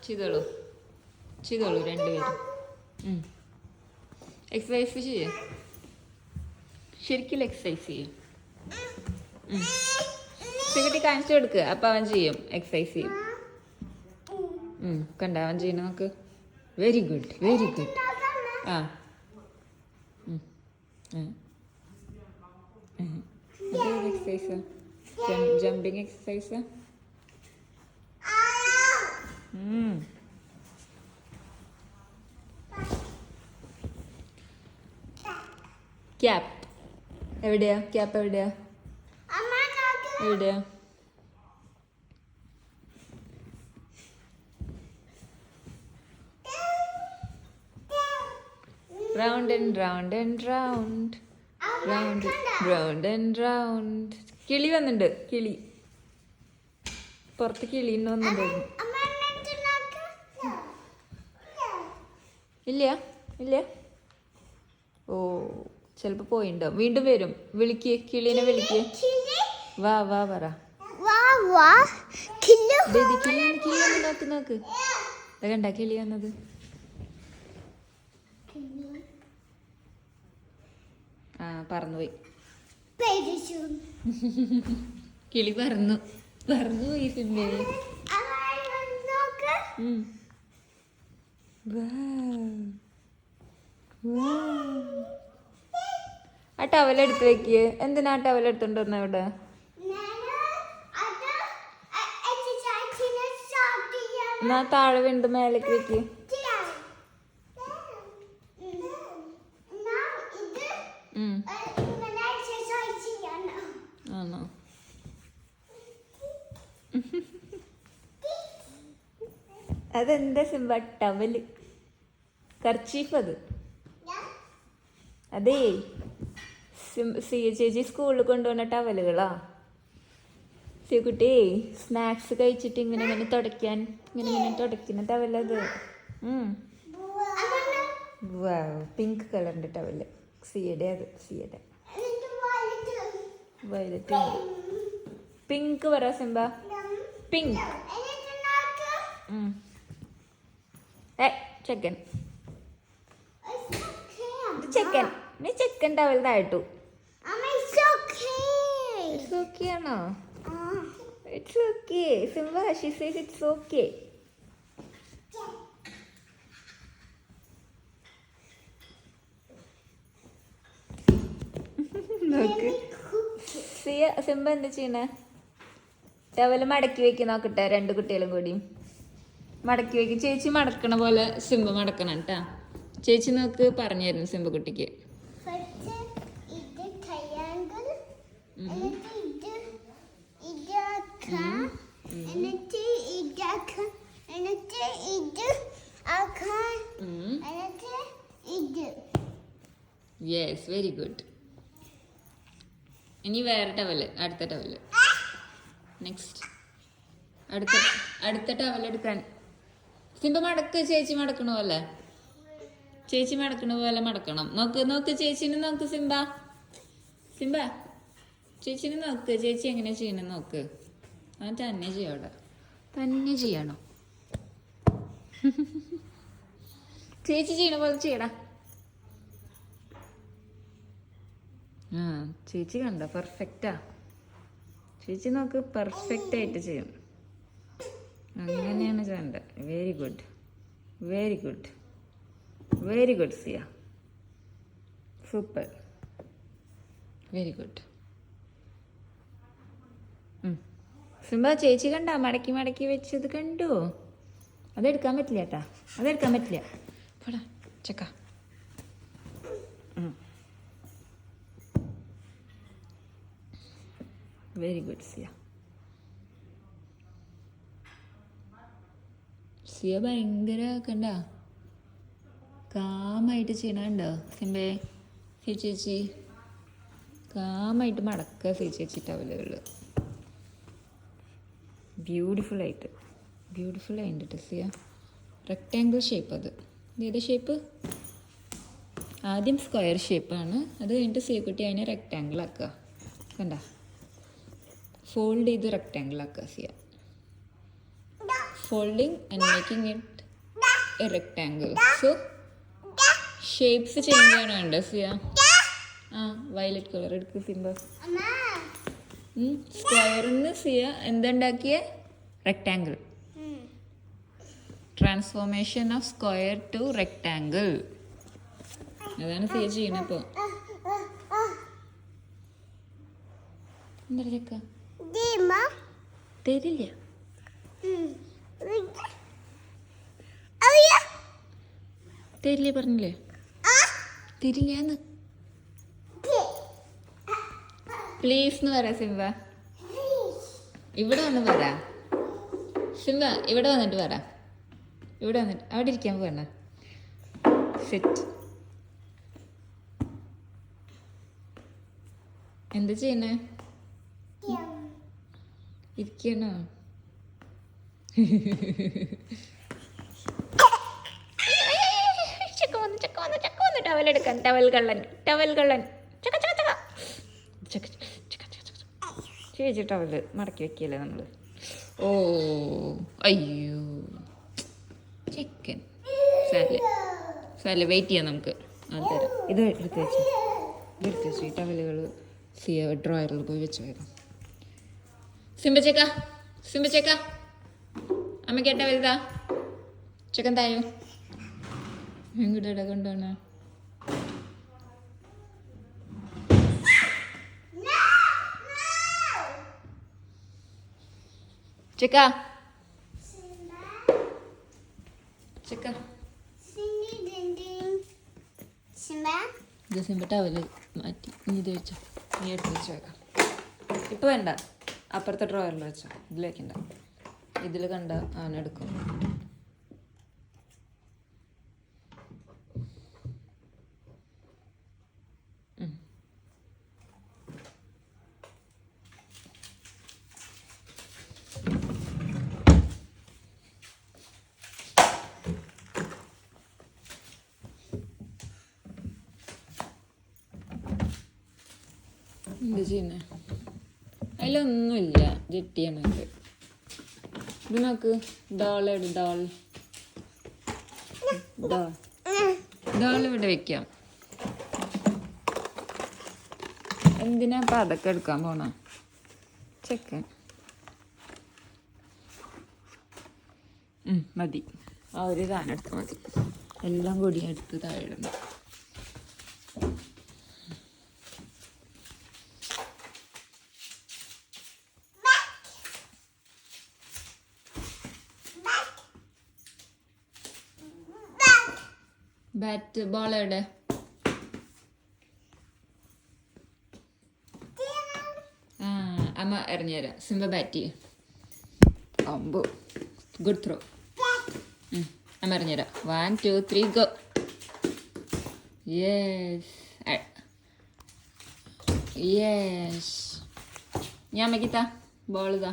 ചെയ്തോളൂ ചെയ്തോളൂ രണ്ടുപേരും. എക്സസൈസ് ചെയ്യേ, ശരിക്കും എക്സസൈസ് ചെയ്യും. കുട്ടി കാണിച്ചു കൊടുക്കുക, അപ്പം അവൻ ചെയ്യും, എക്സസൈസ് ചെയ്യും. കണ്ട അവൻ ചെയ്യണ നോക്ക്. Very good very good. ആ എക്സസൈസ്, ജമ്പിങ് എക്സസൈസ്. ക്യാപ്പ് എവിടെയാ? ക്യാപ്പ് എവിടെയാ? എവിടെയാ? Round and round and round, round round and round. കിളി വന്നിട്ടുണ്ട്, കിളി പുറത്ത് കിളി വന്നിട്ടുണ്ടായിരുന്നു. ഇല്ല ഇല്ല. ഓ ചിലപ്പോ പോയിണ്ടോ, വീണ്ടും വരും. വിളിക്ക്, കിളീനെ വിളിക്ക്. വാ വാ പറ. കിളി വന്ന് നോക്ക് നോക്ക്. കണ്ട കിളി വന്നത്. ആ പറന്നുപോയി. കിളി പറന്നു പറന്നുപോയി. സിംബേ ആ ടവലെടുത്ത് വെക്ക്. എന്തിനാ ടവലെടുത്തോണ്ട് വന്ന ഇവിടെ? എന്നാ താഴെ വീണ്ടും മേലേക്ക് വെക്ക്. ആണോ? അതെന്താ സിംബ? Towel, kerchief. അത് അതേ സിയ ചേച്ചി സ്കൂളിൽ കൊണ്ടുപോകുന്ന ടവലുകളാ. സിയക്കുട്ടി സ്നാക്സ് കഴിച്ചിട്ട് ഇങ്ങനെ ഇങ്ങനെ തുടയ്ക്കാൻ ഇങ്ങനെ തുടയ്ക്കുന്ന ടവലത്. പിങ്ക് കളറിന്റെ ടവല് സിയുടെ. അത് സിയുടെ. വയലറ്റ് പിങ്ക് പറ സിംബ. പിങ്ക്. ചെക്കൻ ചെക്കൻ നീ ചെക്കൻ ടവലിതായിട്ടു. ഇറ്റ്സ് ഓക്കേ ആണോ? It's okay Simba. She says it's okay. നോക്ക് സിംബ എന്താ ചെയ്യണേ? ടവല് മടക്കി വെക്ക് നോക്കട്ടെ. രണ്ട് കുട്ടികളും കൂടി മടക്കി വെക്ക്. ചേച്ചി മടക്കണ പോലെ സിംബ മടക്കണം കേട്ടാ. ചേച്ചി നോക്ക് പറഞ്ഞു തരുന്നു സിംബ കുട്ടിക്ക്. Yes very good. ഇനി വേറെ ടവല്, അടുത്ത ടവല്. നെക്സ്റ്റ് അടുത്ത ടവൽ എടുക്കാൻ. സിംബ മടക്ക്. ചേച്ചി മടക്കണ പോലെ, ചേച്ചി മടക്കണ പോലെ മടക്കണം. നോക്ക് നോക്ക് ചേച്ചിനെ നോക്ക് സിംബ. സിംബ ചേച്ചിനെ നോക്ക്. ചേച്ചി എങ്ങനെ ചെയ്യണം നോക്ക്. അവൻ തന്നെ ചെയ്യോടെ, തന്നെ ചെയ്യണോ? ചേച്ചി ചെയ്യണ പോലെ ചെയ്യടാ. ആ ചേച്ചി കണ്ട പെർഫെക്റ്റാ. ചേച്ചി നോക്ക് പെർഫെക്റ്റ് ആയിട്ട് ചെയ്യും. അങ്ങനെയാണ് ചെയ്യേണ്ടത്. Very good very good very good Siya. Super very good. Simba ചേച്ചി കണ്ട മടക്കി മടക്കി വെച്ചത് കണ്ടു. അതെടുക്കാൻ പറ്റില്ല കേട്ടാ, അതെടുക്കാൻ പറ്റില്ല. പോടാ ചക്ക. വെരി ഗുഡ് സിയ. സിയ ഭയങ്കര കണ്ട കാമായിട്ട് ചെയ്യണുണ്ടോ സിംബേ? സി ചേച്ചി കാമായിട്ട് മടക്കുക. സി ചേച്ചി ടവലുകൾ ബ്യൂട്ടിഫുൾ ആയിട്ട് സിയ. Rectangle shape. അത് ഏത് ഷേപ്പ്? ആദ്യം സ്ക്വയർ ഷേപ്പാണ്, അത് കഴിഞ്ഞിട്ട് സിയക്കുട്ടി അതിനെ റെക്റ്റാങ്കിൾ ആക്കുക. കണ്ട ഫോൾഡ് ചെയ്ത് റെക്റ്റാങ്കിൾ ആക്കുക Siya. folding and making it a rectangle. So shapes change ചെയ്യാനുണ്ട് സിയ. ആ വയലറ്റ് കളർ എടുക്ക് സിംബ. സ്ക്വയറിന്ന് സിയ എന്തുണ്ടാക്കിയ rectangle. Transformation of square to rectangle. അതാണ് സിയ ചെയ്യണ ഇപ്പോൾ. എന്താ ചക്ക തരില്ല. തരില്ലേ പറഞ്ഞില്ലേ, തരില്ലാന്ന്. പ്ലീസ് എന്ന് പറയാ സിംബ. ഇവിടെ വന്ന് പറ സിംബ, ഇവിടെ വന്നിട്ട് പറ. ഇവിടെ വന്നിട്ട് അവിടെ ഇരിക്കാൻ പോകണ. സെറ്റ്. എന്താ ചെയ്യണേ? ഇരിക്കണോ? ടവലെടുക്കാൻ. ടവൽ കള്ളൻ. ചേച്ചി ടവല് മടക്കി വെക്കല്ലേ നമ്മള്. ഓ അയ്യോ ചിക്കൻ. സാല വെയിറ്റ് ചെയ്യാം നമുക്ക്. അത് തരാം. ഇത് എടുത്ത് വെച്ചു ഈ ടവലുകൾ ഡ്രോയറിൽ പോയി വെച്ച് വരാം. സിംബച്ചേക്ക അമ്മയ്ക്ക് ടവൽതാ. ചിക്കൻ തായോ എങ്ങോട്ടാ കൊണ്ടുപോണ? ചിക്ക സിംബ ടവല് മാറ്റി. നീ ഇത് വെച്ചോ, നീ എടുത്ത് വെച്ച് വെക്കാം. ഇപ്പം വേണ്ട, അപ്പുറത്തെ ഡ്രോയറിൽ വെച്ചോ. ഇതിൽ വെക്കണ്ട. ഇതിൽ കണ്ട ആനെടുക്കും. എന്ത് ചെയ്യുന്നേ? അതിലൊന്നുമില്ല, ജെട്ടിയാണ് ഇത്. ഇത് നോക്ക്. ഡോൾ ഇവിടെ വെക്കാം. എന്തിനാ അപ്പം അതൊക്കെ എടുക്കാൻ പോണ? ചെക്കൻ മതി. ആ ഒരു സാധനം എടുത്താൽ മതി. എല്ലാം കൂടി എടുത്ത് താഴെ ഇടണം. ബാറ്റ് ബോൾ എവിടെ? ആ അമ്മ എറിഞ്ഞുതരാം. സിംബ ബാറ്റ് ചെയ്യും. അമ്പോ ഗുഡ് ത്രോ. അമ്മ എറിഞ്ഞുതരാം. 1 2 3 ഗോ. യെസ് ഞാൻ അമ്മയ്ക്ക് താ ബോൾ ഇതാ.